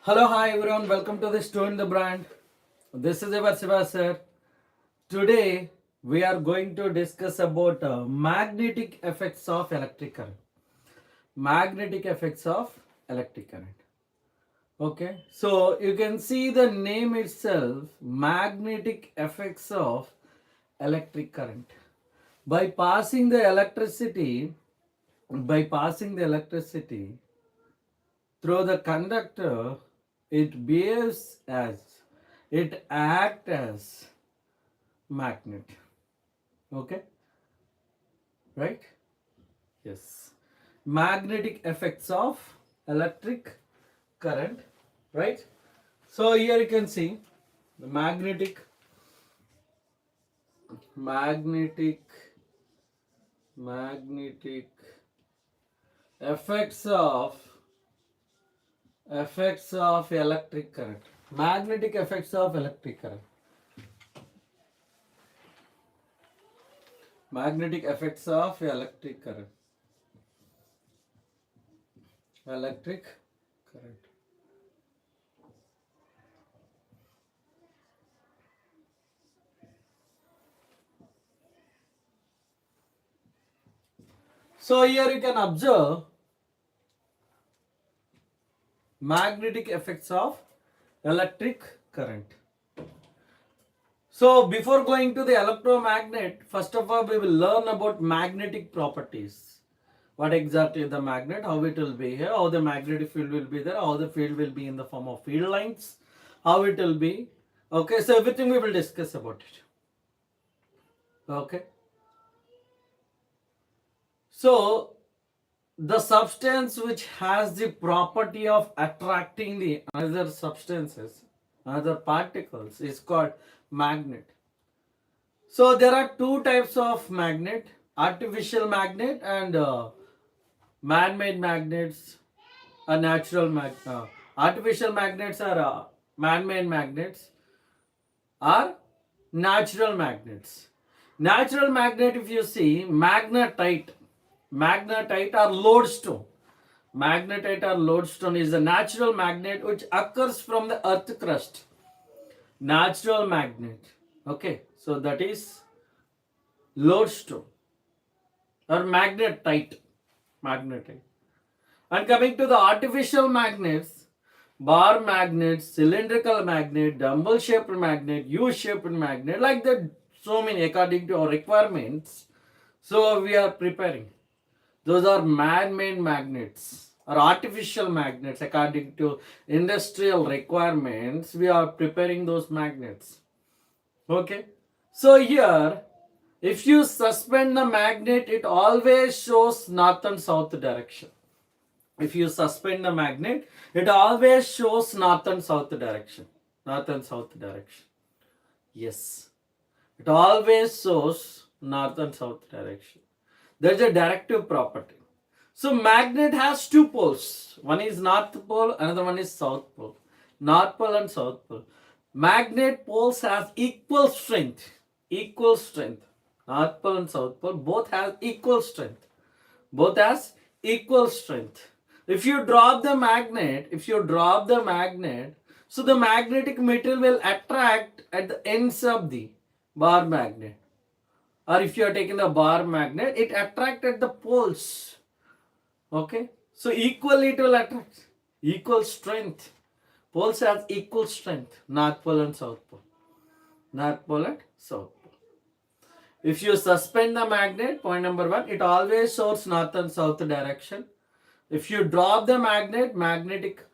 Hello, hi everyone. Welcome to the Stone the Brand. This is your Shiva sir. Today we are going to discuss about magnetic effects of electric current. Magnetic effects of electric current. Okay, so you can see the name itself, magnetic effects of electric current. By passing the electricity, by passing the electricity through the conductor, it behaves as, it acts as magnet. Okay, right? Yes. Magnetic effects of electric current, right? So here you can see the magnetic magnetic effects of electric current. Magnetic effects of electric current. Magnetic effects of electric current. Electric current. So here you can observe magnetic effects of electric current. So before going to the electromagnet, first of all we will learn about magnetic properties. What exactly the magnet, how it will be here, how the magnetic field will be there, how the field will be in the form of field lines, how it will be. Okay, so everything we will discuss about it. Okay. So the substance which has the property of attracting the other substances, other particles is called magnet. So there are two types of magnet, artificial magnet and man-made magnets, artificial magnets are man-made magnets are natural magnets. Natural magnet, if you see, magnetite or lodestone. Magnetite or lodestone is a natural magnet which occurs from the earth crust. Natural magnet. Okay, so that is lodestone or magnetite. Magnetite. And coming to the artificial magnets, bar magnets, cylindrical magnet, dumbbell shaped magnet, U shaped magnet, like that, so many according to our requirements. So we are preparing. Those are man-made magnets or artificial magnets according to industrial requirements. We are preparing those magnets. Okay. So here, if you suspend the magnet, it always shows north and south direction. If you suspend the magnet, it always shows north and south direction. North and south direction. Yes. It always shows north and south direction. There is a directive property. So magnet has two poles. One is north pole, another one is south pole. North pole and south pole. Magnet poles has equal strength. Equal strength. North pole and south pole both have equal strength. Both has equal strength. If you drop the magnet, so the magnetic material will attract at the ends of the bar magnet. Or if you are taking the bar magnet, it attracts at the poles. Okay. So equally it will attract. Equal strength. Poles has equal strength. North pole and south pole. North pole and south pole. If you suspend the magnet, point number one, it always shows north and south direction. If you drop the magnet, magnetic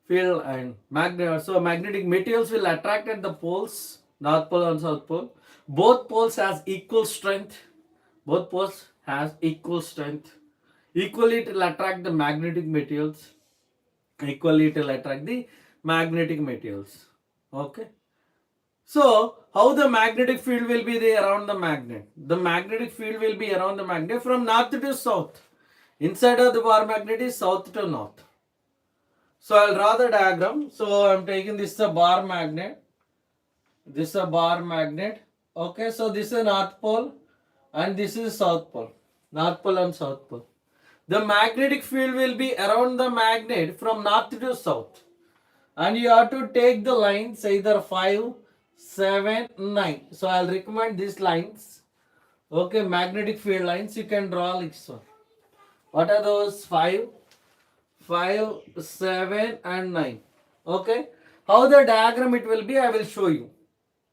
field and magnetic materials will attract at the poles, north pole and south pole. Both poles has equal strength. Both poles has equal strength. Equally it will attract the magnetic materials. Equally it will attract the magnetic materials. Okay. So how the magnetic field will be there around the magnet? The magnetic field will be around the magnet from north to south. Inside of the bar magnet is south to north. So I'll draw the diagram. So I'm taking this is a bar magnet. This is a bar magnet. Okay, so this is north pole and this is south pole. North pole and south pole. The magnetic field will be around the magnet from north to south. and you have to take the lines either 5, 7, 9. So I'll recommend these lines. Okay, magnetic field lines. You can draw like so. What are those? 5, 7, and 9. Okay. How the diagram it will be, I will show you.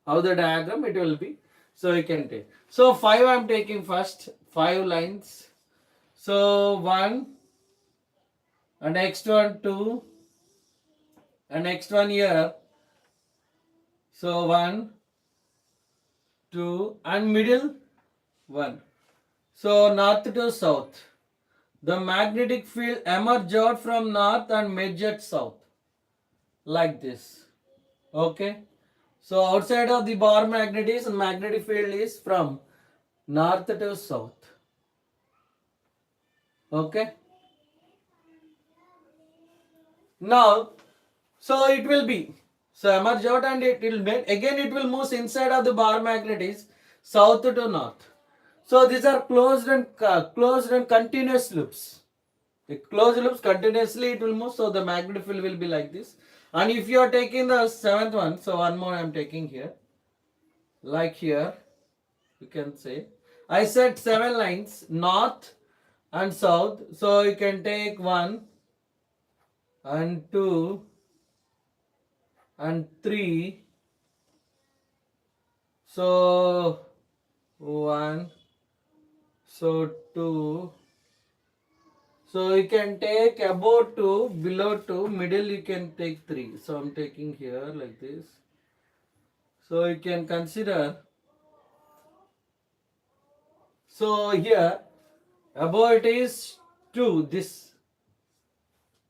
How the diagram it will be. So you can take. So 5 I am taking first. 5 lines. So 1, and next one 2, and next one here. So 1, 2, and middle 1. So north to south. The magnetic field emerge out from north and merge at south. Like this. Okay. So outside of the bar magnetic field is from north to south. Okay. Now, so it will be. So emerge out and it will again it will move inside of the bar magnet south to north. So these are closed and continuous loops. The closed loops continuously it will move. So the magnetic field will be like this. And if you are taking the seventh one, so one more I am taking here. Like here, you can say. I said 7 lines, north and south. So you can take 1 and 2 and 3. So 1, so 2. So you can take above 2, below 2, middle you can take 3. So I'm taking here like this. So you can consider. So here above it is 2, this.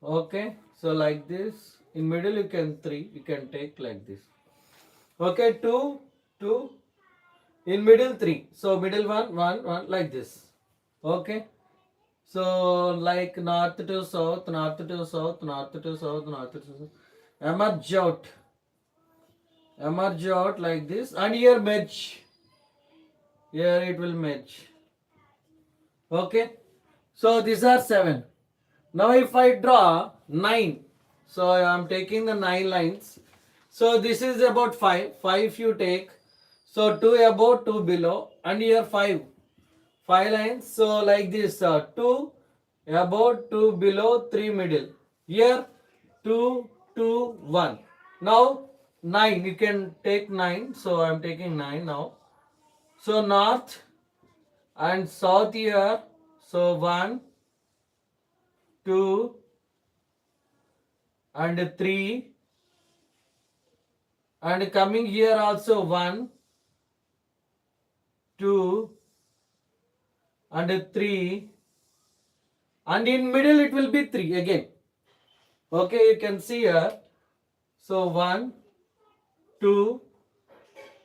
Okay. So like this. In middle you can 3. You can take like this. Okay. 2, 2. In middle 3. So middle 1, 1, 1 like this. Okay. So like north to south, north to south, north to south, north to south. Emerge out. Emerge out like this. And here merge. Here it will merge. Okay. So these are 7. Now if I draw 9. So I am taking the 9 lines. So this is about 5. 5 you take. So 2 above, 2 below. And here 5. 5 lines. So like this, 2 above, 2 below, 3 middle. Here 2, 2, 1. Now 9. You can take 9. So I am taking 9 now. So north and south here. So 1, 2, and 3. And coming here also 1, 2, and 3. And in middle it will be 3 again. Okay, you can see here. So 1, 2,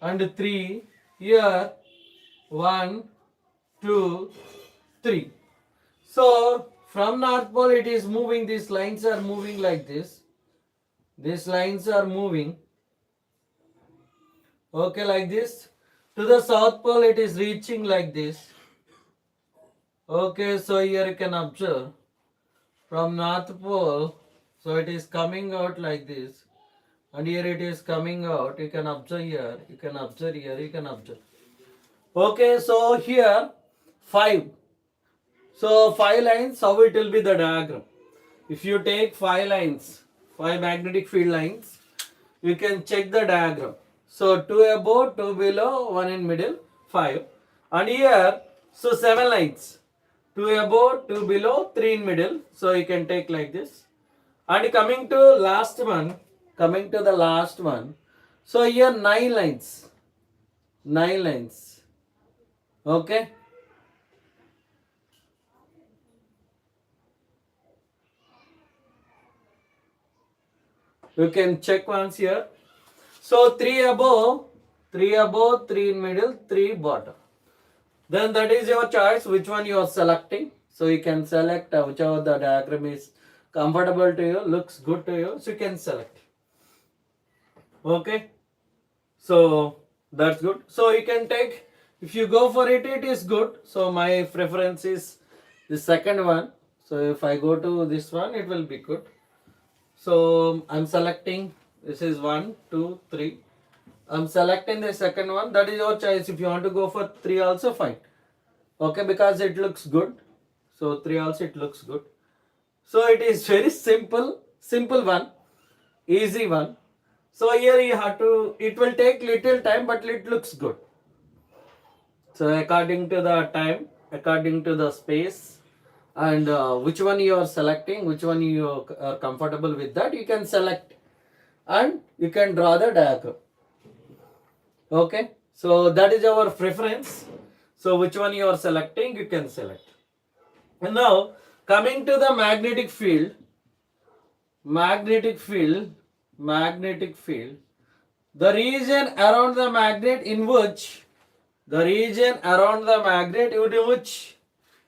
and 3. Here 1, 2, 3. So from North Pole it is moving. These lines are moving like this. These lines are moving. Okay, like this. To the South Pole it is reaching like this. Okay, so here you can observe from North Pole. So it is coming out like this. And here it is coming out. You can observe here. You can observe here. You can observe. Okay, so here 5. So 5 lines, how it will be the diagram. If you take 5 lines, 5 magnetic field lines, you can check the diagram. So 2 above, 2 below, 1 in middle, 5. And here, so 7 lines. 2 above, 2 below, 3 in middle. So you can take like this. And coming to the last one. So here 9 lines. 9 lines. Okay. You can check once here. So 3 above, 3 in middle, 3 bottom. Then that is your choice, which one you are selecting. So you can select whichever the diagram is comfortable to you, looks good to you. So you can select. Okay. So that's good. So you can take, if you go for it, it is good. So my preference is the second one. So if I go to this one, it will be good. So I'm selecting, this is 1, 2, 3. I'm selecting the second one. That is your choice. If you want to go for 3 also, fine. Okay, because it looks good. So 3 also it looks good. So it is very simple one, easy one. So here you have to, it will take little time, but it looks good. So according to the time, according to the space, and which one you are selecting, which one you are comfortable with, that you can select and you can draw the diagram. Okay, so that is our preference. So which one you are selecting, you can select. And now coming to the magnetic field, the region around the magnet in which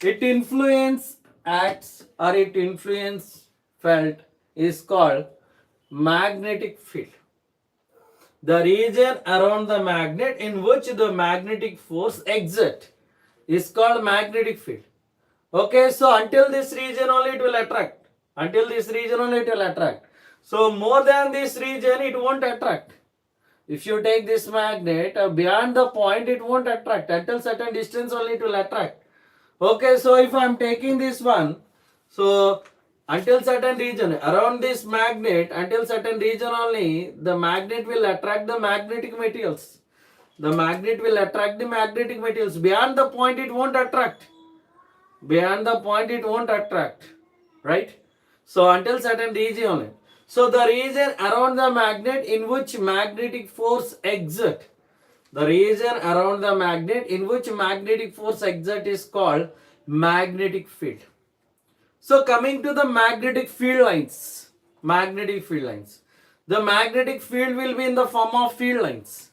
it influence acts or it influence felt is called magnetic field. The region around the magnet in which the magnetic force exert is called magnetic field. Okay, so until this region only it will attract. Until this region only it will attract. So more than this region it won't attract. If you take this magnet beyond the point, it won't attract. Until certain distance only it will attract. Okay, so if I am taking this one, so until certain region, around this magnet, until certain region only, the magnet will attract the magnetic materials. The magnet will attract the magnetic materials. Beyond the point, it won't attract. Beyond the point, it won't attract. Right? So until certain region only. So the region around the magnet in which magnetic force exert. The region around the magnet in which magnetic force exert is called magnetic field. So coming to the magnetic field lines. Magnetic field lines. The magnetic field will be in the form of field lines.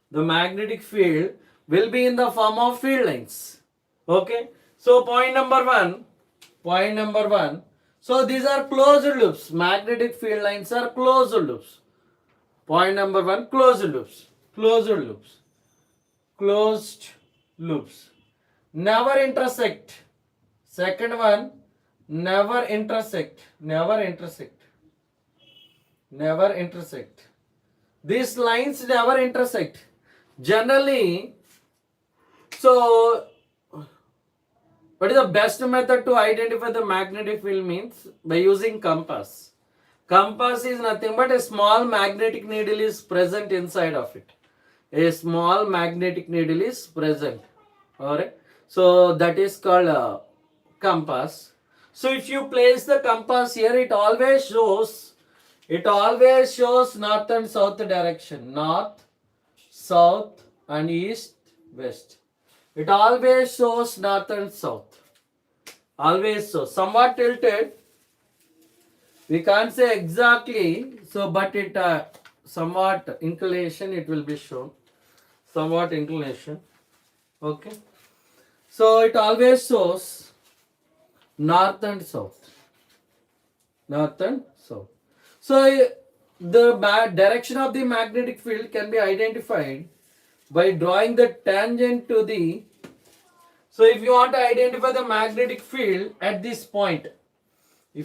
The magnetic field will be in the form of field lines. Okay. So point number one. So these are closed loops. Magnetic field lines are closed loops. Point number one, closed loops. Closed loops. Never intersect. Second one, never intersect. These lines never intersect. Generally, so what is the best method to identify the magnetic field means? By using compass. Compass is nothing but a small magnetic needle is present inside of it. A small magnetic needle is present. Alright. So that is called a compass. So if you place the compass here, it always shows north and south direction. North, south and east, west. It always shows north and south. Always so. Somewhat tilted. We can't say exactly. So, but it somewhat inclination it will be shown. Somewhat inclination. Okay. So it always shows north and south. So the direction of the magnetic field can be identified by drawing the tangent to the. So if you want to identify the magnetic field at this point, or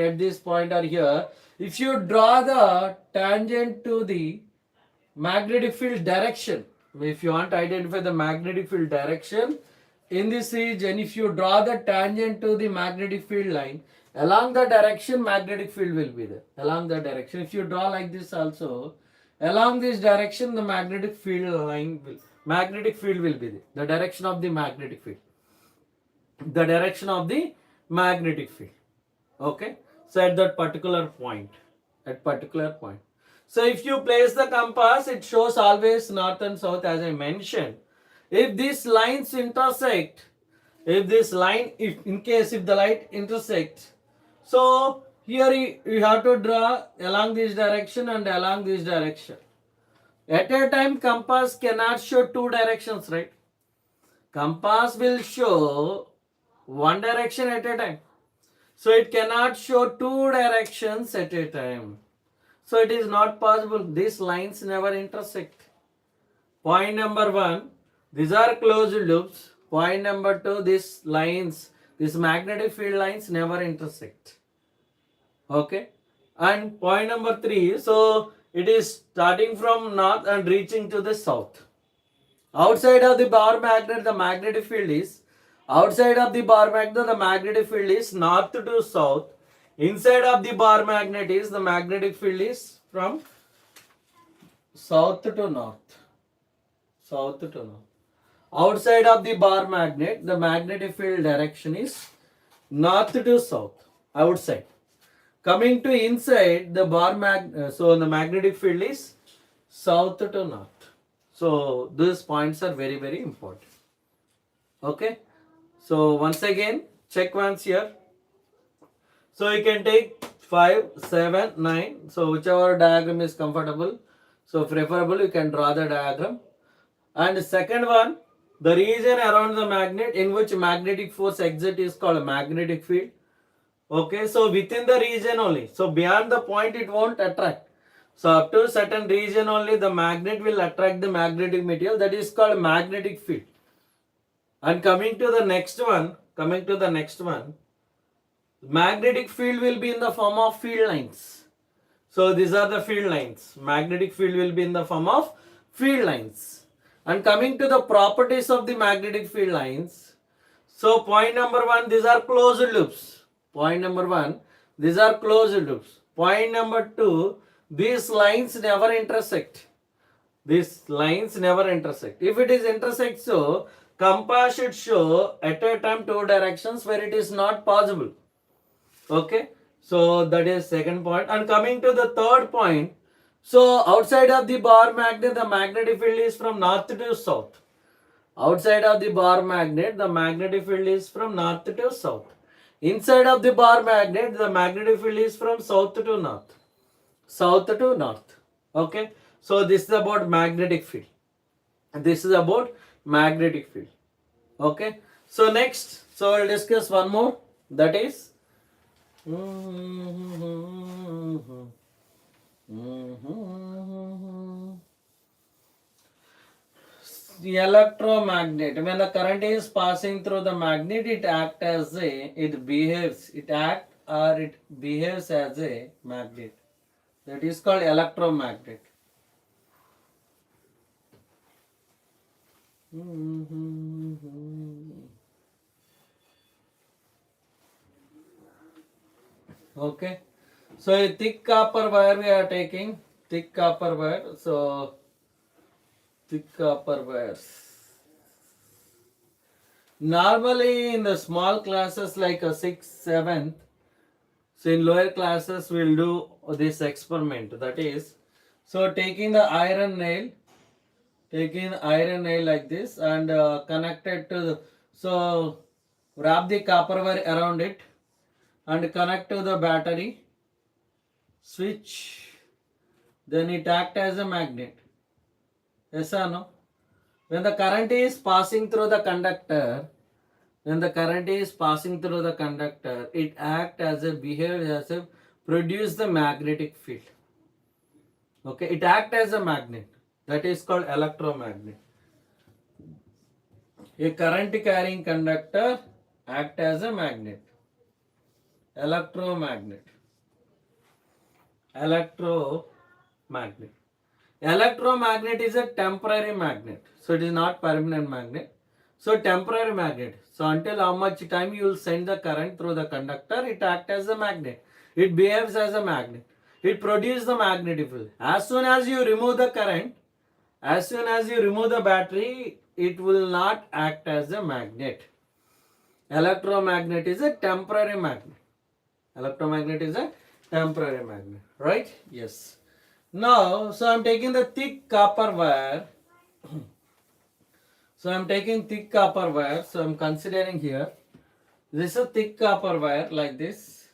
at this point or here, if you draw the tangent to the magnetic field direction, if you want to identify the magnetic field direction in this region, if you draw the tangent to the magnetic field line, along the direction magnetic field will be there. Along the direction, if you draw like this also, along this direction the magnetic field will be there. The direction of the magnetic field. Okay. So at that particular point. So if you place the compass, it shows always north and south as I mentioned. If these lines intersect, if the light intersects, so here you have to draw along this direction and along this direction. At a time, compass cannot show two directions, right? Compass will show one direction at a time. So it cannot show two directions at a time. So it is not possible. These lines never intersect. Point number one, these are closed loops. Point number two, these magnetic field lines never intersect. Okay. And point number 3, so it is starting from north and reaching to the south. Outside of the bar magnet, the magnetic field is north to south. Inside of the bar magnet is the magnetic field is from south to north. South to north. Outside of the bar magnet, the magnetic field direction is north to south. Outside. Coming to inside the so the magnetic field is south to north. So these points are very, very important. Okay. So once again, check once here. So you can take 5, 7, 9. So whichever diagram is comfortable. So preferable you can draw the diagram. And second one, the region around the magnet in which magnetic force exerts is called a magnetic field. Okay, so within the region only. So beyond the point it won't attract. So up to a certain region only the magnet will attract the magnetic material, that is called magnetic field. And coming to the next one, magnetic field will be in the form of field lines. So these are the field lines. Magnetic field will be in the form of field lines. And coming to the properties of the magnetic field lines. So point number 1, these are closed loops. Point number 1, these are closed loops. Point number 2, these lines never intersect. These lines never intersect. If it is intersect, so compass should show at a time 2 directions where it is not possible. Okay, so that is second point. And coming to the third point, so outside of the bar magnet, the magnetic field is from north to south. Outside of the bar magnet, the magnetic field is from north to south. Inside of the bar magnet, the magnetic field is from south to north. South to north. Okay, so this is about magnetic field. This is about magnetic field. Okay, so next, so we'll discuss one more, that is the electromagnet. When the current is passing through the magnet, it behaves as a magnet. That is called electromagnet. Okay, so a thick copper wire we are taking, thick copper wire. So thick copper wires. Normally in the small classes like a 6th, 7th, so in lower classes we'll do this experiment. That is, so taking the iron nail like this and connected to the, so wrap the copper wire around it and connect to the battery switch, then it act as a magnet. Yes or no? When the current is passing through the conductor, it act as a produce the magnetic field. Okay, it act as a magnet. That is called electromagnet. A current carrying conductor act as a magnet. Electromagnet. Electromagnet is a temporary magnet. So it is not permanent magnet. So temporary magnet. So until how much time you will send the current through the conductor, it acts as a magnet. It behaves as a magnet. It produces the magnetic field. As soon as you remove the current, as soon as you remove the battery, it will not act as a magnet. Electromagnet is a temporary magnet. Electromagnet is a temporary magnet. Right? Yes. Now, so I am taking the thick copper wire. So I am taking thick copper wire. So I am considering here. This is a thick copper wire like this.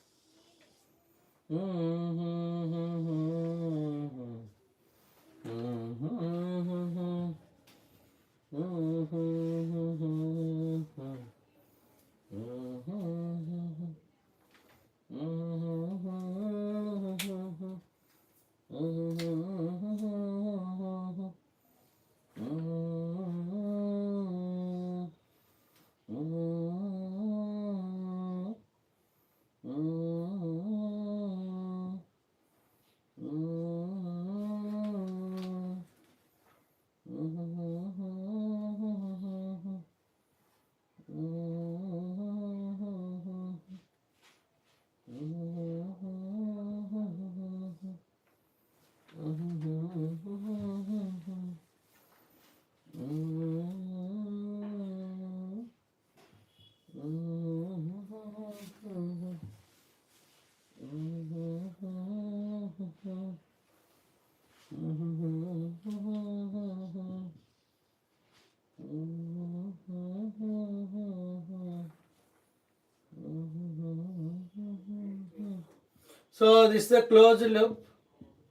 So this is the closed loop.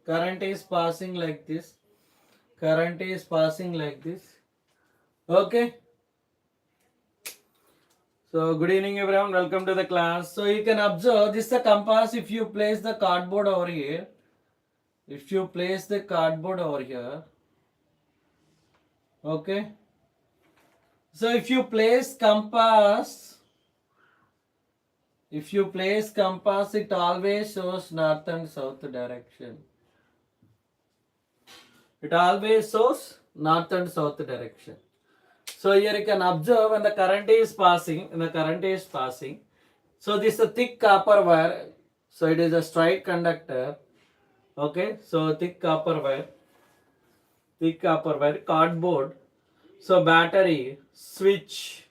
Current is passing like this. Current is passing like this. Okay. So good evening everyone. Welcome to the class. So you can observe this is the compass. If you place the cardboard over here. If you place the cardboard over here. Okay. So if you place compass. If you place compass, it always shows north and south direction. It always shows north and south direction. So here you can observe when the current is passing, so this is a thick copper wire. So it is a straight conductor. Okay, so thick copper wire, cardboard. So battery, switch.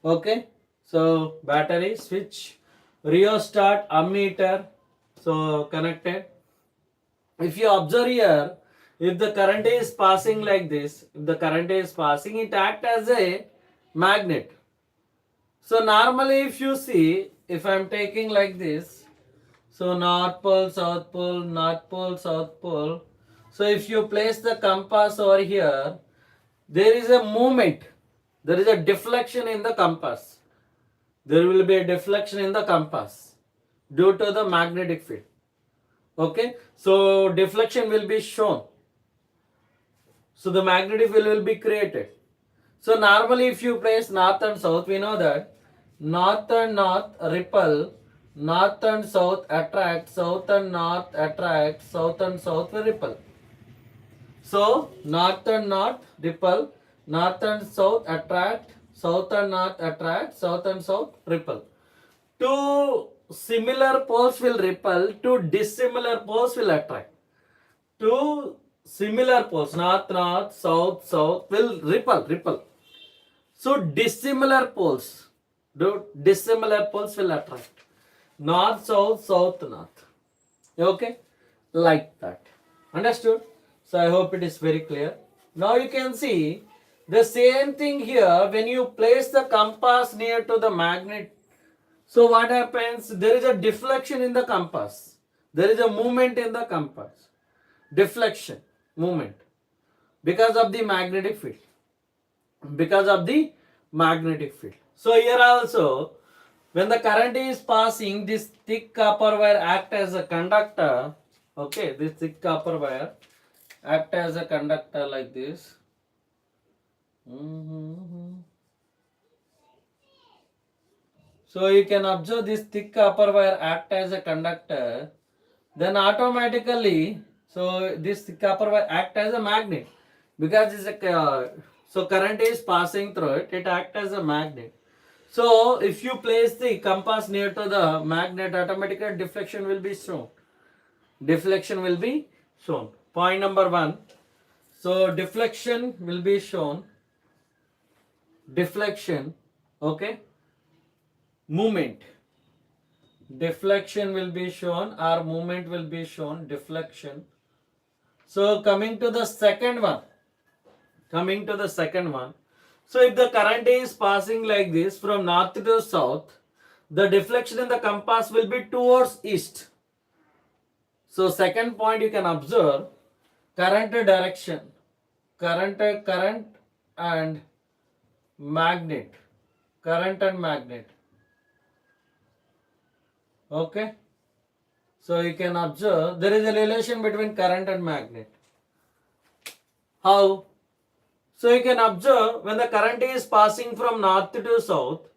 Okay, so battery, switch, rheostat, ammeter. So connected. If you observe here, if the current is passing like this, it acts as a magnet. So normally if you see, if I am taking like this, so north pole, south pole, north pole, south pole. So if you place the compass over here, there is a movement, there is a deflection in the compass. There will be a deflection in the compass due to the magnetic field. Okay, so deflection will be shown. So the magnetic field will be created. So normally if you place north and south, we know that north and north repel, north and south attract, south and north attract, south and south will repel. So north and north repel, north and south attract, south and north attract, south and south repel. Two similar poles will repel, two dissimilar poles will attract. Two similar poles, north, north, south, south will repel. So dissimilar poles will attract. North, south, south, north. Okay, like that. Understood? So I hope it is very clear. Now you can see the same thing here when you place the compass near to the magnet. So what happens? There is a deflection in the compass. There is a movement in the compass. Deflection, movement, because of the magnetic field. So here also, when the current is passing, this thick copper wire act as a conductor. Okay, this thick copper wire act as a conductor like this. So you can observe this thick copper wire act as a conductor. Then automatically, so this copper wire act as a magnet because it's a so current is passing through it. It acts as a magnet. So if you place the compass near to the magnet, automatically deflection will be shown. Point number 1. So deflection will be shown. Deflection. Okay. Movement. Deflection will be shown or movement will be shown. Deflection. So coming to the second one. So if the current is passing like this from north to south, the deflection in the compass will be towards east. So second point you can observe current direction. Current and magnet. Okay. So you can observe there is a relation between current and magnet. How? So you can observe when the current is passing from north to south,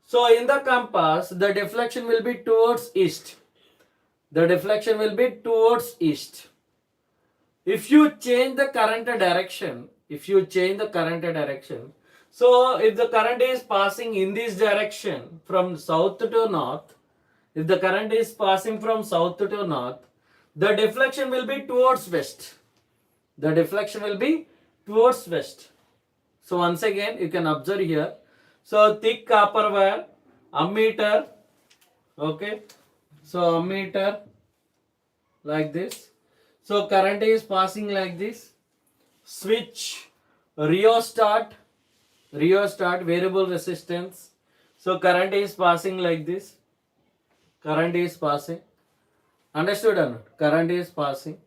so in the compass, the deflection will be towards east. If you change the current direction, so if the current is passing in this direction from south to north, the deflection will be towards west. So once again, you can observe here. So thick copper wire, ammeter. Okay. So ammeter like this. So current is passing like this. Switch, rheostat, variable resistance. So current is passing like this. Current is passing. Understood or not? Current is passing.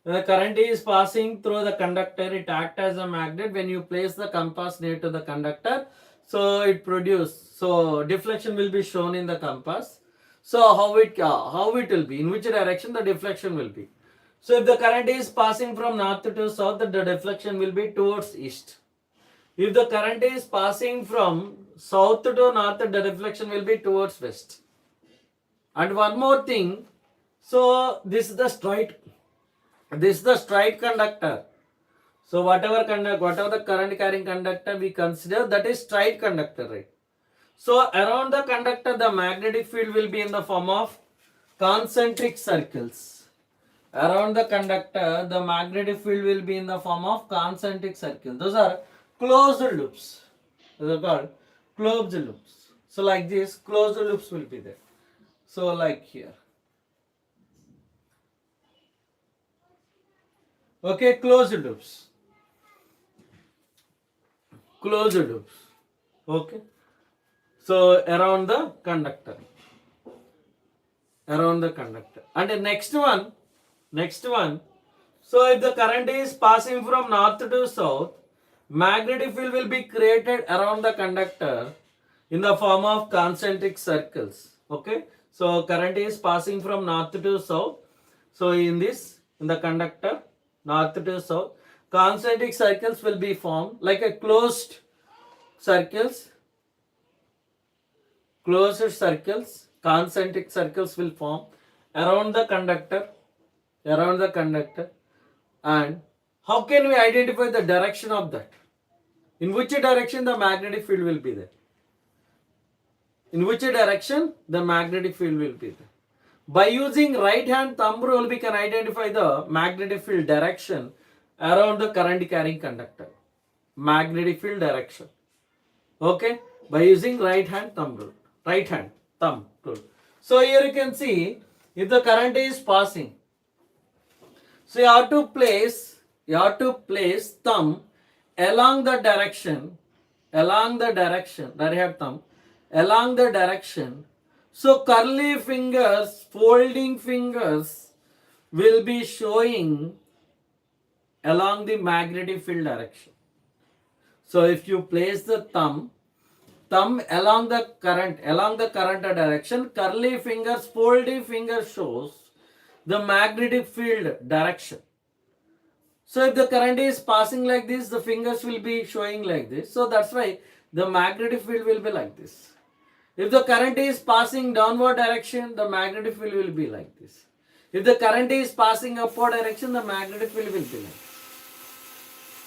When the current is passing through the conductor, it acts as a magnet. When you place the compass near to the conductor, so it produces. So deflection will be shown in the compass. So how it will be? In which direction the deflection will be? So if the current is passing from north to south, the deflection will be towards east. If the current is passing from south to north, the deflection will be towards west. And one more thing, so this is the straight conductor. So whatever the current carrying conductor we consider, that is straight conductor, right? So around the conductor, the magnetic field will be in the form of concentric circles. Around the conductor, the magnetic field will be in the form of concentric circles. Those are closed loops. Those are called closed loops. So like this, closed loops will be there. So like here. Okay, closed loops. Closed loops. Okay. So around the conductor. Around the conductor. And the next one. So if the current is passing from north to south, magnetic field will be created around the conductor in the form of concentric circles. Okay. So current is passing from north to south. So in the conductor, north to south, concentric circles will be formed like a closed circles. Closed circles, concentric circles will form around the conductor. And how can we identify the direction of that? In which direction the magnetic field will be there? In which direction the magnetic field will be there? By using right hand thumb rule, we can identify the magnetic field direction around the current carrying conductor. Magnetic field direction. Okay? By using right hand thumb rule. Right hand thumb rule. So here you can see, if the current is passing, so you have to place thumb along the direction, right hand thumb, along the direction. So curly fingers, folding fingers will be showing along the magnetic field direction. So if you place the thumb along the current direction, curly fingers, folding fingers shows the magnetic field direction. So if the current is passing like this, the fingers will be showing like this. So that's why the magnetic field will be like this. If the current is passing downward direction, the magnetic field will be like this. If the current is passing upward direction, the magnetic field will be like this.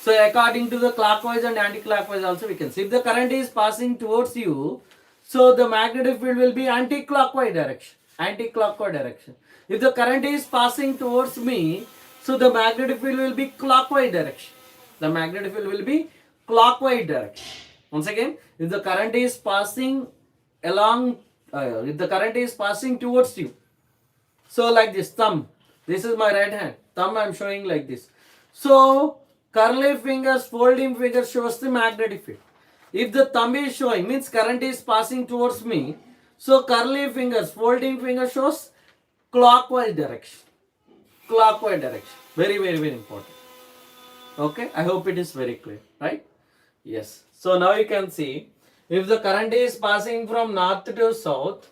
So according to the clockwise and anti-clockwise also we can see. If the current is passing towards you, so the magnetic field will be anti-clockwise direction. If the current is passing towards me, so the magnetic field will be clockwise direction. Once again, if the current is passing towards you, so like this thumb, this is my right hand, thumb I am showing like this. So curly fingers, folding fingers shows the magnetic field. If the thumb is showing, means current is passing towards me, so curly fingers, folding fingers shows clockwise direction. Very, very, very important. Okay, I hope it is very clear, right? Yes. So now you can see, if the current is passing from north to south,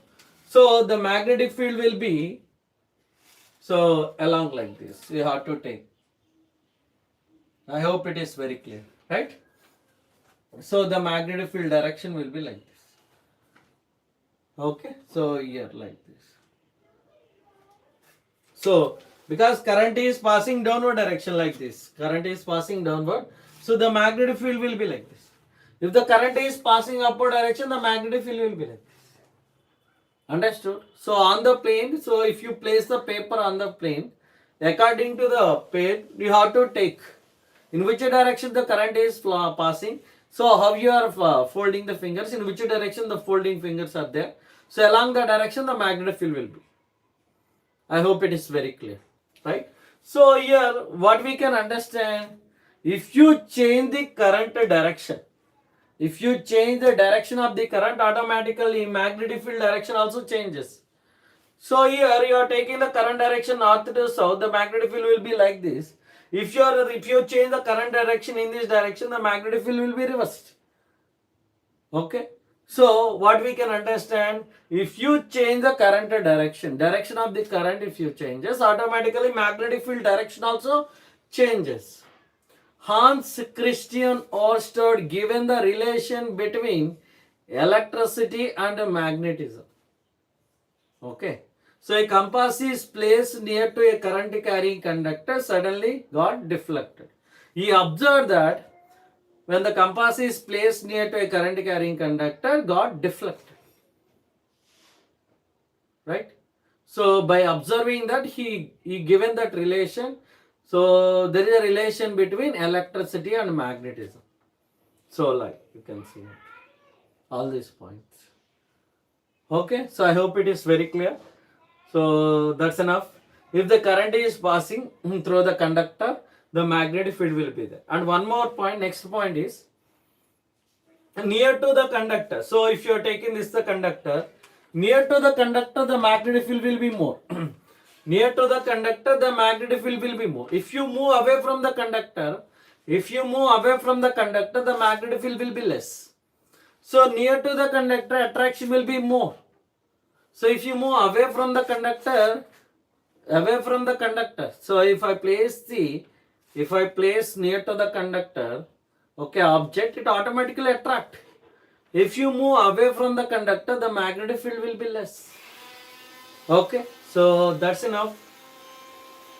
so the magnetic field will be so along like this. You have to take. I hope it is very clear, right? So the magnetic field direction will be like this. Okay, so here like this. So because current is passing downward direction like this, so the magnetic field will be like this. If the current is passing upward direction, the magnetic field will be like this. Understood? So on the plane, so if you place the paper on the plane, according to the plane, you have to take in which direction the current is passing. So how you are folding the fingers, in which direction the folding fingers are there. So along the direction the magnetic field will be. I hope it is very clear, right? So here what we can understand, if you change the current direction, If you change the direction of the current, automatically magnetic field direction also changes. So here you are taking the current direction north to south, the magnetic field will be like this. If you change the current direction in this direction, the magnetic field will be reversed. Okay. So what we can understand, if you change the current direction of the current if you changes, automatically magnetic field direction also changes. Hans Christian Ørsted given the relation between electricity and magnetism. Okay. So a compass is placed near to a current carrying conductor suddenly got deflected. He observed that when the compass is placed near to a current carrying conductor got deflected. Right? So by observing that he given that relation. So there is a relation between electricity and magnetism. So like you can see all these points. Okay, so I hope it is very clear. So that's enough. If the current is passing through the conductor, the magnetic field will be there. And one more point, next point is near to the conductor. So if you are taking this the conductor, near to the conductor the magnetic field will be more. Near to the conductor the magnetic field will be more. If you move away from the conductor, the magnetic field will be less. So near to the conductor attraction will be more. So if you move away from the conductor, so if I place near to the conductor, okay, object, it automatically attract. If you move away from the conductor, the magnetic field will be less. Okay, so that's enough.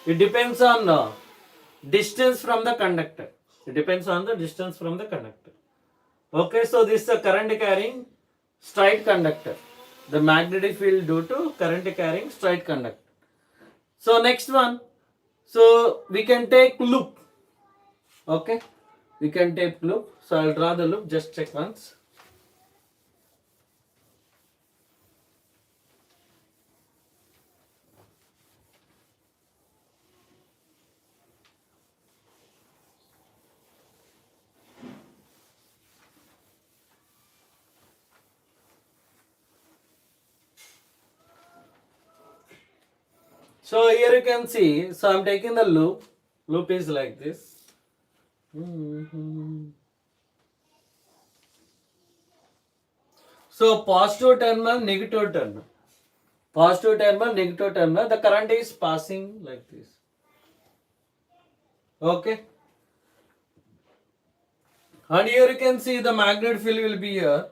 It depends on distance from the conductor. Okay, so this is a current carrying straight conductor. The magnetic field due to current carrying straight conductor. So next one, so we can take loop. Okay, we can take loop. So I'll draw the loop, just check once. So here you can see, so I'm taking the loop. Loop is like this. So positive terminal, negative terminal. The current is passing like this. Okay. And here you can see the magnetic field will be here.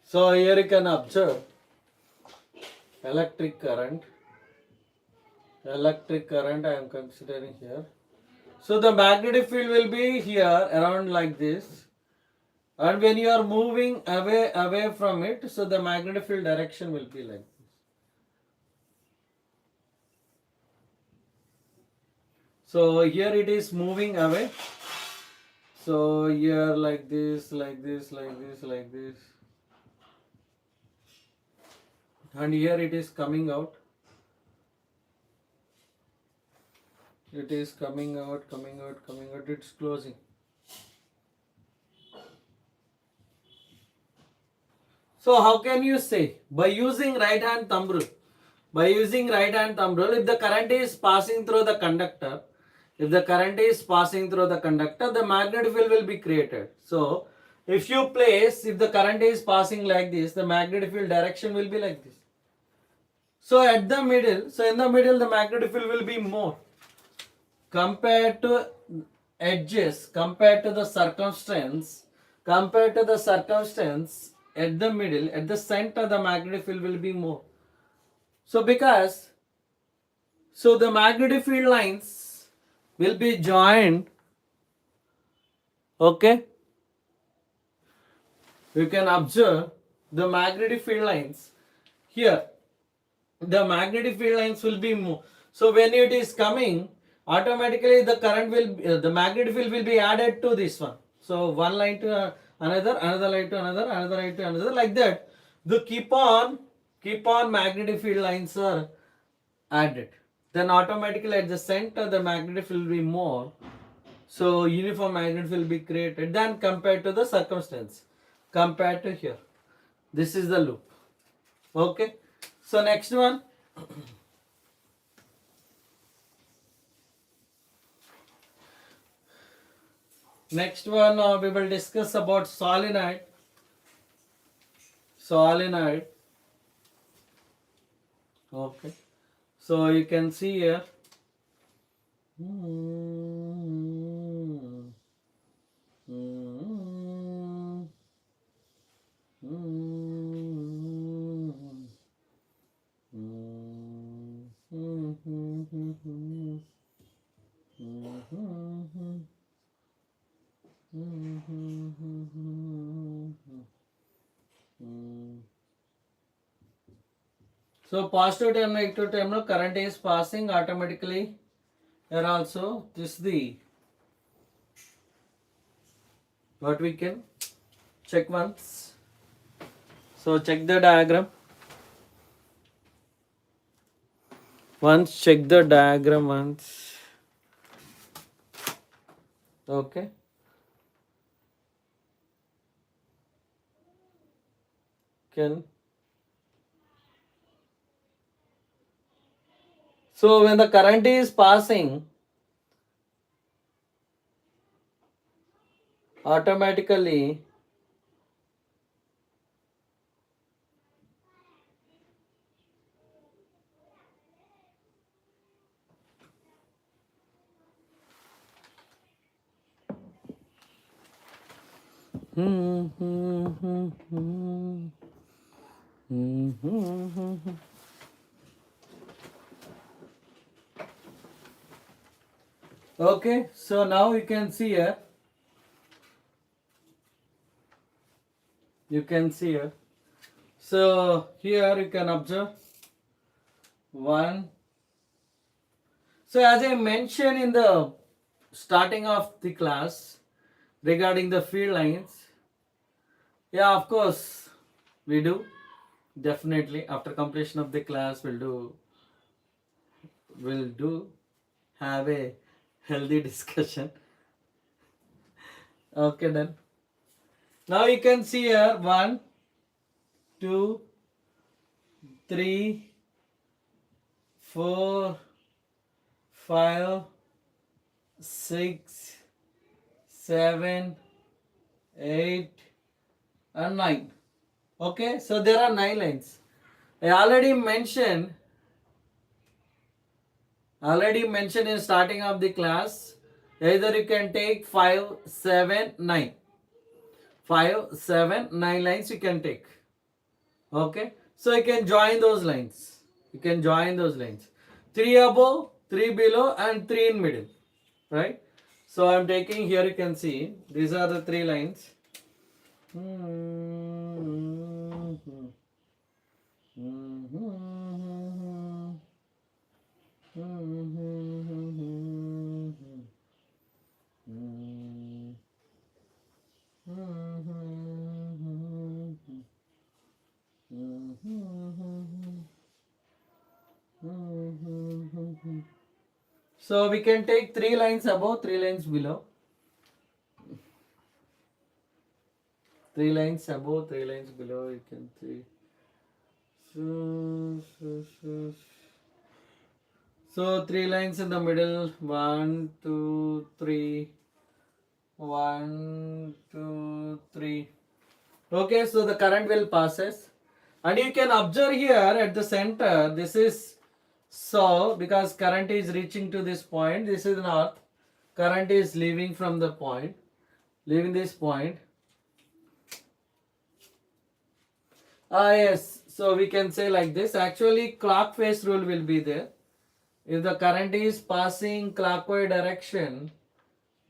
So here you can observe electric current I am considering here. So the magnetic field will be here around like this, and when you are moving away from it, so the magnetic field direction will be like this. So here it is moving away. So here like this, and here it is coming out. It is coming out, it's closing. So how can you say? By using right hand thumb rule, if the current is passing through the conductor, the magnetic field will be created. So if the current is passing like this, the magnetic field direction will be like this. So in the middle, the magnetic field will be more. Compared to edges, compared to the circumstance, at the middle, at the center, the magnetic field will be more. So the magnetic field lines will be joined. Okay, you can observe the magnetic field lines here. The magnetic field lines will be more. So when it is coming, automatically the current will, the magnetic field will be added to this one. So one line to another, another line to another, another line to another, like that. The keep on magnetic field lines are added. Then automatically at the center the magnetic field will be more. So uniform magnetic field will be created then compared to the circumstance. Compared to here. This is the loop. Okay. So next one. Next one we will discuss about solenoid. Solenoid. Okay. So you can see here. So positive term, negative terminal, current is passing automatically. Here also, this is the what we can check once. So check the diagram. Once check the diagram once. Okay. Can. So when the current is passing, automatically okay, so now you can see here. You can see here. So here you can observe one. So as I mentioned in the starting of the class regarding the field lines, yeah, of course we do. Definitely after completion of the class we'll do have a healthy discussion. Okay, then. Now you can see here 1, 2, 3, 4, 5, 6, 7, 8 and 9. Okay, so there are 9 lines. I already mentioned in starting of the class, either you can take 5, 7, 9. 5, 7, 9 lines you can take. Okay, so you can join those lines. 3 above, 3 below and 3 in middle. Right? So I am taking here, you can see these are the 3 lines. So we can take 3 lines above, 3 lines below. 3 lines above, 3 lines below, you can see. So 3 lines in the middle, 1, 2, 3, 1, 2, 3. Okay, so the current will passes. And you can observe here at the center, this is so, because current is reaching to this point, this is north. Current is leaving from the point, leaving this point. Yes, so we can say like this. Actually, clock face rule will be there. If the current is passing clockwise direction,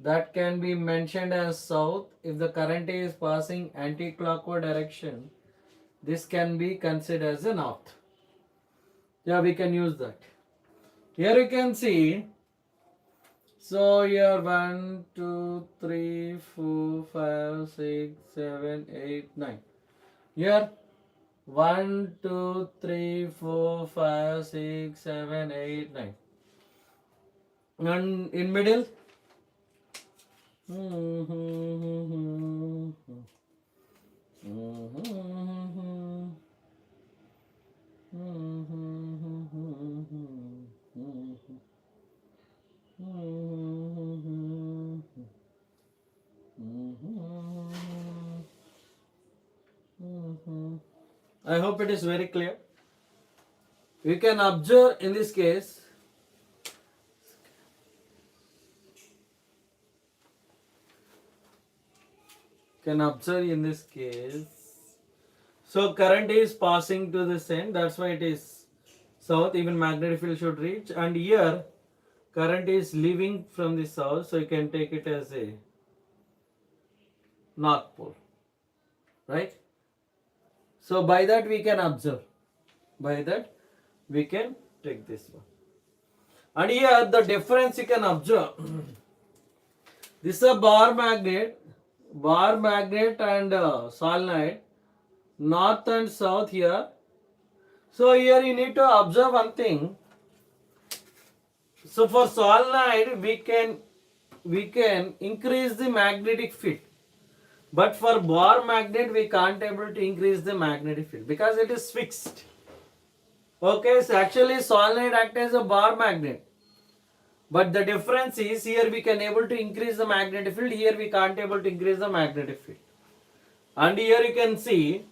that can be mentioned as south. If the current is passing anti-clockwise direction, this can be considered as a north. Yeah, we can use that. Here you can see So here 1, 2, 3, 4, 5, 6, 7, 8, 9. Here 1, 2, 3, 4, 5, 6, 7, 8, 9. And in middle. I hope it is very clear. We can observe in this case. Can observe in this case. So current is passing to this end. That's why it is south. Even magnetic field should reach. And here current is leaving from the south. So you can take it as a north pole. Right? So by that we can observe. By that we can take this one. And here the difference you can observe. This is a bar magnet and solenoid, north and south here. So here you need to observe one thing. So for solenoid we can increase the magnetic field. But for bar magnet we can't able to increase the magnetic field because it is fixed. Okay, so actually solenoid act as a bar magnet. But the difference is here we can able to increase the magnetic field, here we can't able to increase the magnetic field. And here you can see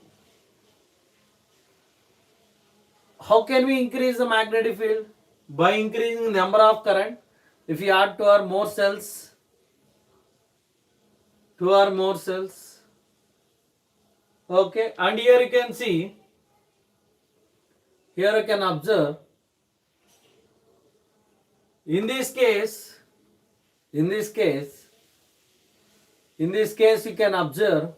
how can we increase the magnetic field? By increasing the number of current. If you add two or more cells, okay, and here you can see, here you can observe, in this case you can observe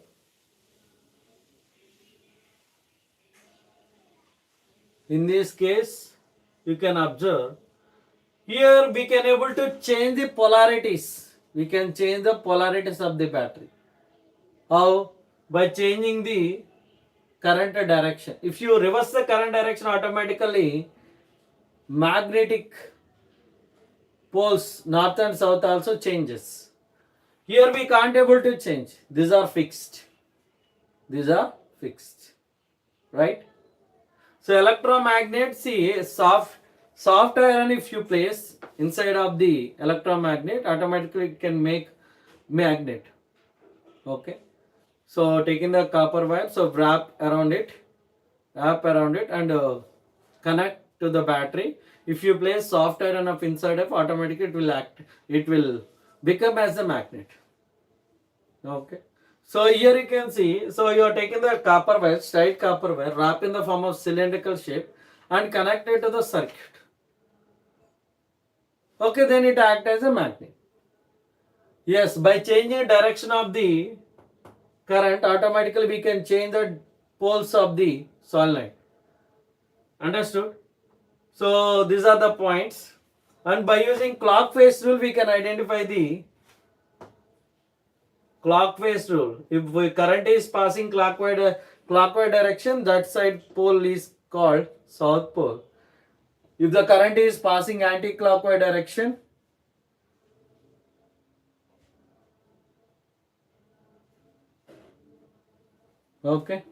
here we can able to change the polarities. We can change the polarities of the battery. How? By changing the current direction. If you reverse the current direction, automatically magnetic poles north and south also changes. Here we can't able to change. These are fixed. Right? So electromagnet, see, soft iron if you place inside of the electromagnet, automatically it can make magnet. Okay. So taking the copper wire, so wrap around it and connect to the battery. If you place soft iron of inside of, automatically it will become as a magnet. Okay. So here you can see, so you are taking the copper wire, straight copper wire, wrap in the form of cylindrical shape and connect it to the circuit. Okay, then it acts as a magnet. Yes, by changing direction of the current, automatically we can change the poles of the solenoid. Understood? So these are the points. And by using clockwise rule, we can identify the clockwise rule. If the current is passing clockwise direction, that side pole is called south pole. If the current is passing anti-clockwise direction, okay.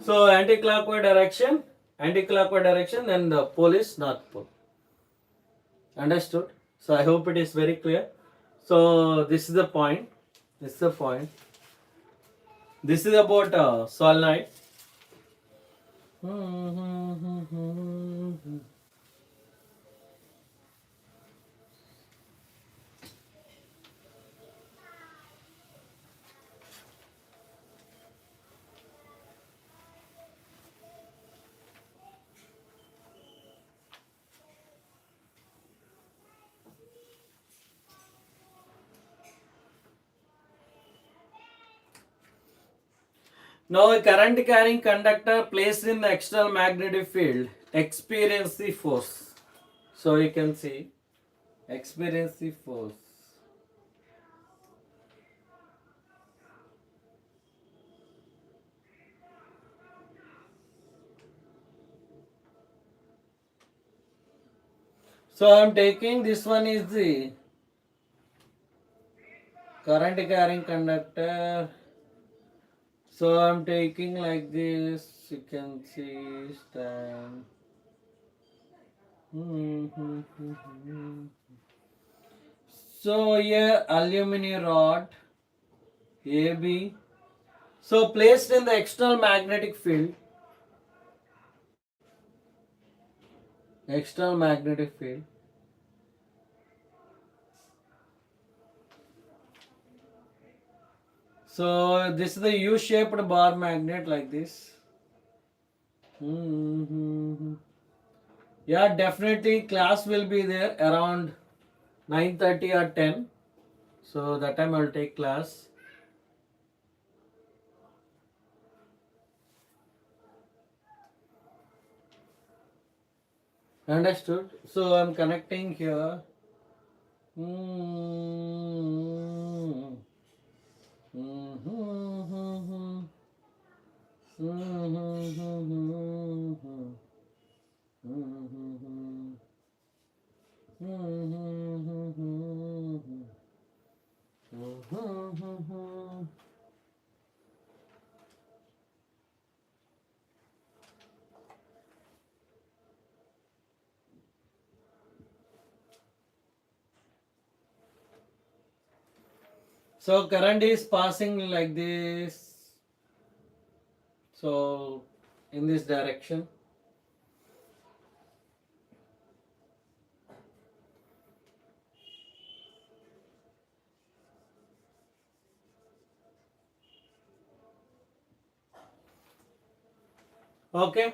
So anti-clockwise direction, then the pole is north pole. Understood? So I hope it is very clear. So this is the point. This is about solenoid. Now a current carrying conductor placed in the external magnetic field experience the force. So you can see experience the force. So I am taking this one is the current carrying conductor. So I am taking like this. You can see stand. So here aluminum rod AB. So placed in the external magnetic field. External magnetic field. So this is the U-shaped bar magnet like this. Yeah, definitely class will be there around 9:30 or 10. So that time I will take class. Understood? So I'm connecting here. So current is passing like this. So in this direction. Okay.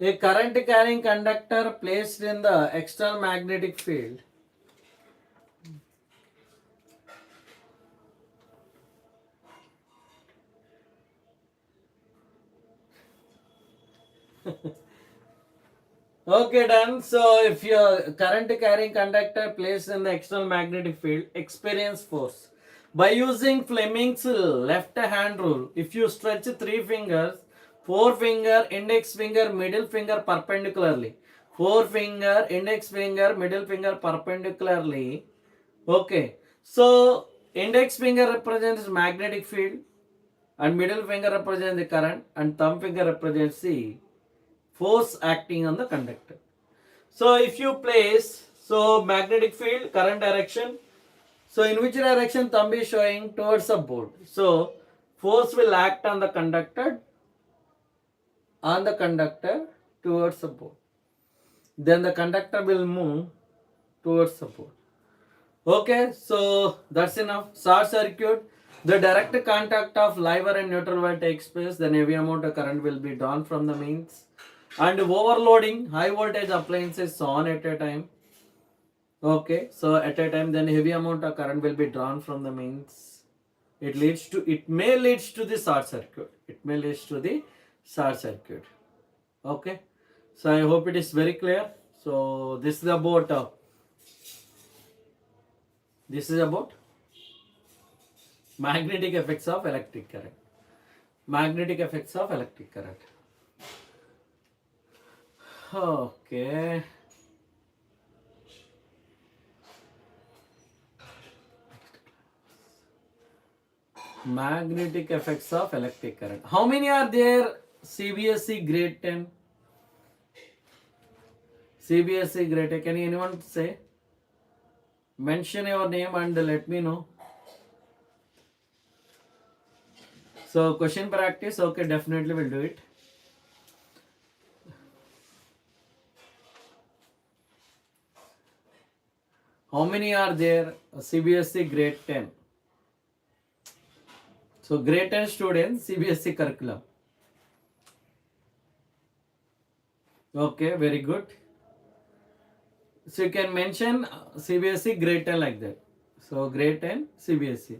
A current carrying conductor placed in the external magnetic field. Okay, done. So if your current carrying conductor placed in the external magnetic field experience force. By using Fleming's left hand rule, if you stretch three fingers, forefinger, index finger, middle finger perpendicularly, forefinger, index finger, middle finger perpendicularly. Okay, so index finger represents magnetic field and middle finger represents the current and thumb finger represents the force acting on the conductor. So if you place, so magnetic field, current direction, so in which direction thumb is showing? Towards the board. So force will act on the conductor towards the board. Then the conductor will move towards the board. Okay, so that's enough. Short circuit, the direct contact of lever and neutral wire takes place, then heavy amount of current will be drawn from the mains. And overloading, high voltage appliances on at a time. Okay, so at a time then heavy amount of current will be drawn from the mains. It may leads to the short circuit. It may leads to the short circuit. Okay, so I hope it is very clear. So this is about magnetic effects of electric current. Magnetic effects of electric current. Okay. Magnetic effects of electric current. How many are there? CBSE grade 10. CBSE grade 10. Can anyone say? Mention your name and let me know. So question practice. Okay, definitely we'll do it. How many are there? CBSE grade 10. So grade 10 students, CBSE curriculum. Okay, very good. So you can mention CBSE grade 10 like that. So grade 10 CBSE.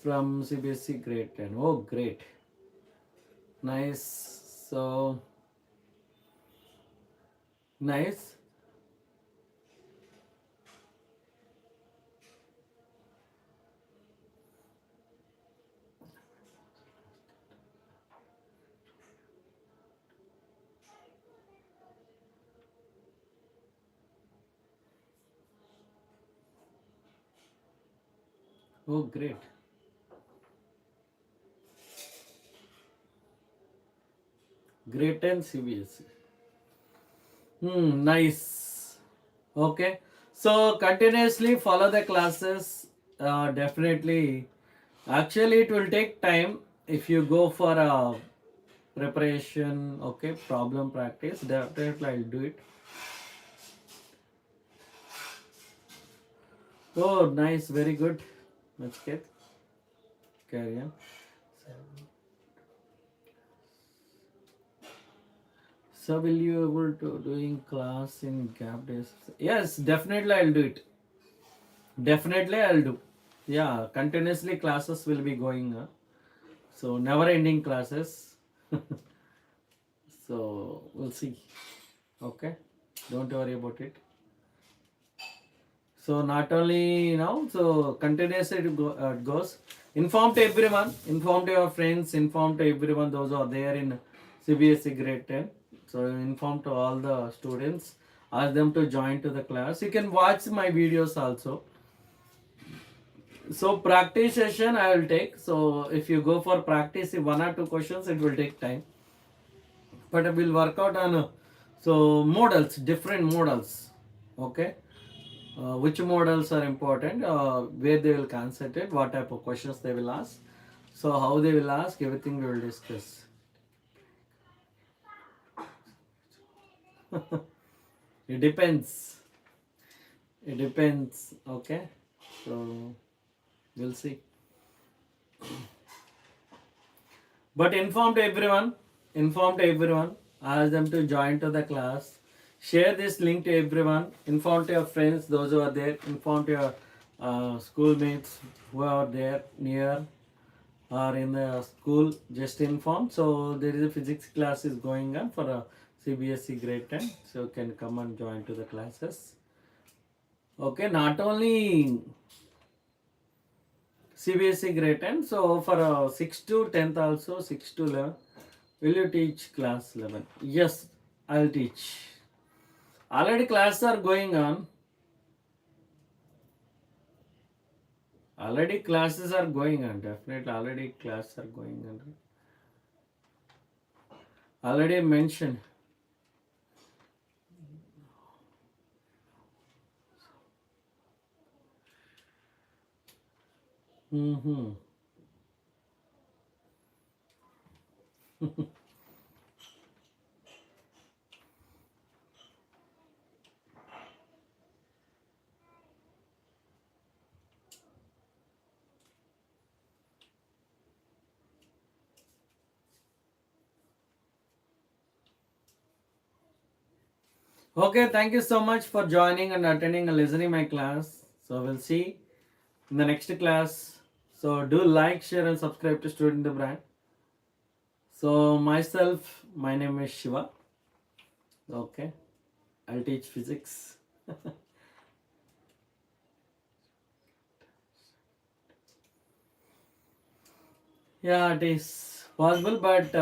From CBSE grade 10. Oh, great. Nice. So nice. Oh, great. Grade-10 CBSE. Nice. Okay. So continuously follow the classes. Definitely. Actually, it will take time if you go for a preparation. Okay, problem practice. Definitely, I'll do it. Oh, nice. Very good. Let's get carry on. So will you able to doing class in gap days? Yes, definitely I'll do it. Definitely I'll do. Yeah, continuously classes will be going. So never ending classes. So we'll see. Okay. Don't worry about it. So not only so continuously it goes. Inform to everyone, inform to your friends, inform to everyone those who are there in CBSE grade 10. So inform to all the students, ask them to join to the class. You can watch my videos also. So practice session I will take. So if you go for practice, one or two questions, it will take time. But I will work out on so models, different models. Okay. Which models are important, where they will concentrate, what type of questions they will ask, so how they will ask, everything we will discuss. It depends. It depends. Okay. So we'll see. But inform to everyone. Inform to everyone. Ask them to join to the class. Share this link to everyone. Inform to your friends, those who are there. Inform to your schoolmates who are there near or in the school. Just inform. So there is a physics class is going on for a CBSE grade 10. So you can come and join to the classes. Okay, not only CBSE grade 10. So for 6 to 10th also, 6 to 11. Will you teach class 11? Yes, I'll teach. Already classes are going on. Already classes are going on. Definitely already classes are going on. Already mentioned. Mm-hmm. Okay, thank you so much for joining and attending and listening my class. So we'll see in the next class. So do like, share and subscribe to Student the Brand. So myself, my name is Shiva. Okay, I'll teach physics. Yeah, it is possible, but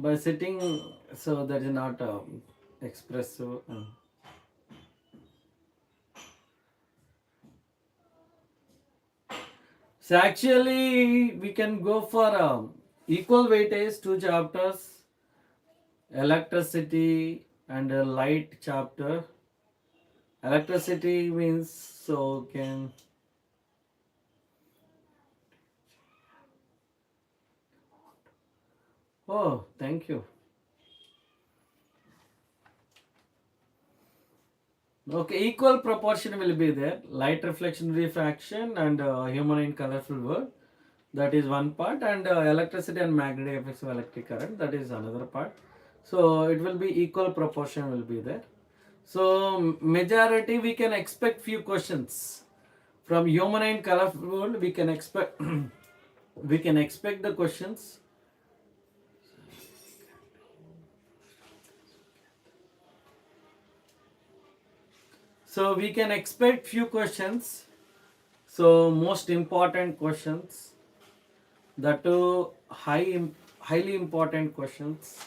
by sitting, so that is not expressive. So actually, we can go for equal weightage, two chapters, electricity and a light chapter. Electricity means so can. Oh, thank you. Okay, equal proportion will be there. Light reflection refraction and human in colorful world. That is one part, and electricity and magnetic effects of electric current. That is another part. So it will be equal proportion will be there. So majority we can expect few questions from human and colorful world. We can expect we can expect the questions. So we can expect few questions. So most important questions, that two highly important questions,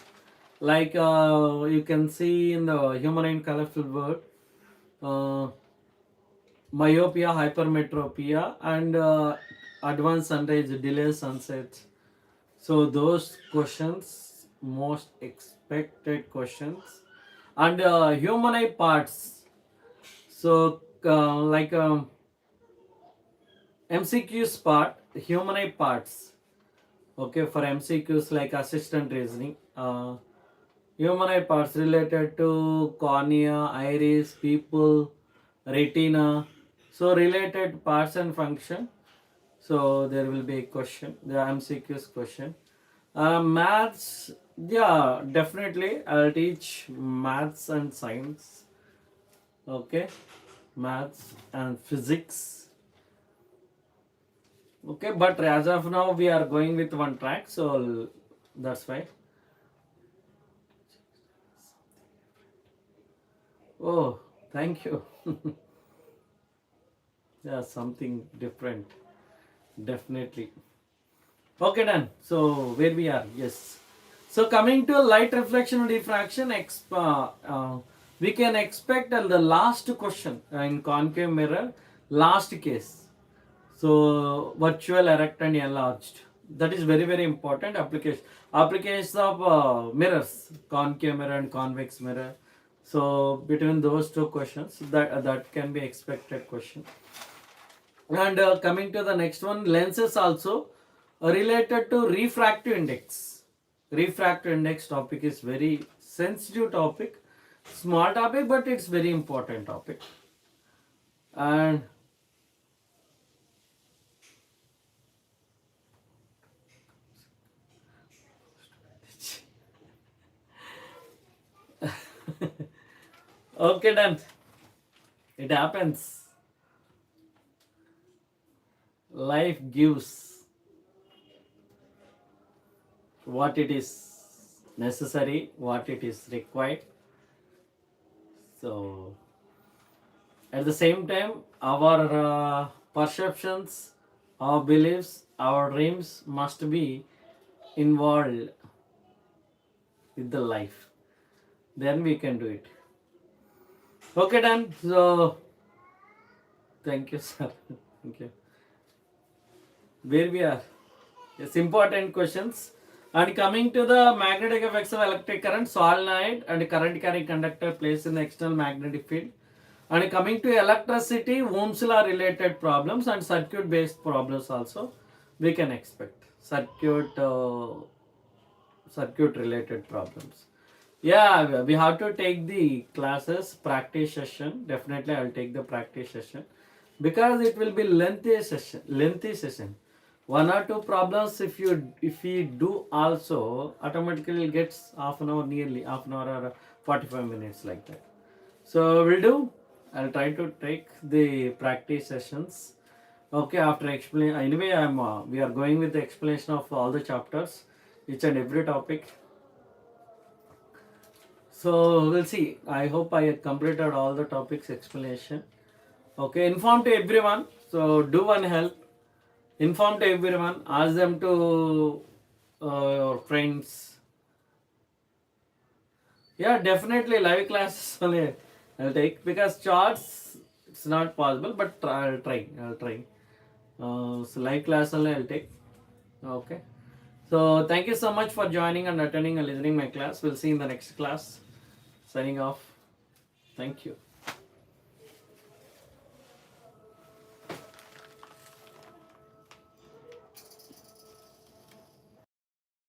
like you can see in the human and colorful world, myopia, hypermetropia, and advanced sunrise, delay sunset. So those questions, most expected questions, and human eye parts. So like MCQs part, human eye parts. Okay, for MCQs like assistant reasoning, human eye parts related to cornea, iris, pupil, retina. So related parts and function. So there will be a question, the MCQs question. Maths, yeah, definitely. I'll teach maths and science. Okay, maths and physics. Okay, but as of now, we are going with one track, so that's why. Oh, thank you. Yeah, something different, definitely. Okay, done. So where we are? Yes. So coming to light reflection and diffraction, we can expect the last question in concave mirror, last case. So virtual, erect, and enlarged. That is very very important application. Applications of mirrors, concave mirror and convex mirror. So between those two questions, that can be expected question. And coming to the next one, lenses also related to refractive index. Refractive index topic is very sensitive topic, small topic, but it's very important topic. And okay, done. It happens. Life gives what it is necessary, what it is required. So at the same time, our perceptions, our beliefs, our dreams must be involved with the life. Then we can do it. Okay, done. So thank you, sir. Thank you. Where we are? Yes, important questions. And coming to the magnetic effects of electric current, solenoid and current carrying conductor placed in the external magnetic field. And coming to electricity, Ohm's law related problems and circuit based problems also we can expect. Circuit related problems. Yeah, we have to take the classes practice session. Definitely I'll take the practice session because it will be lengthy session. One or two problems if we do also automatically gets half an hour, nearly half an hour or 45 minutes like that. So we'll do. I'll try to take the practice sessions. Okay, after explain. Anyway, we are going with the explanation of all the chapters, each and every topic. So we'll see. I hope I completed all the topics explanation. Okay, inform to everyone. So do one help. Inform to everyone. Ask them to your friends. Yeah, definitely live classes only I'll take because charts it's not possible, but I'll try. So live class only I'll take. Okay. So thank you so much for joining and attending and listening my class. We'll see you in the next class. Signing off. Thank you.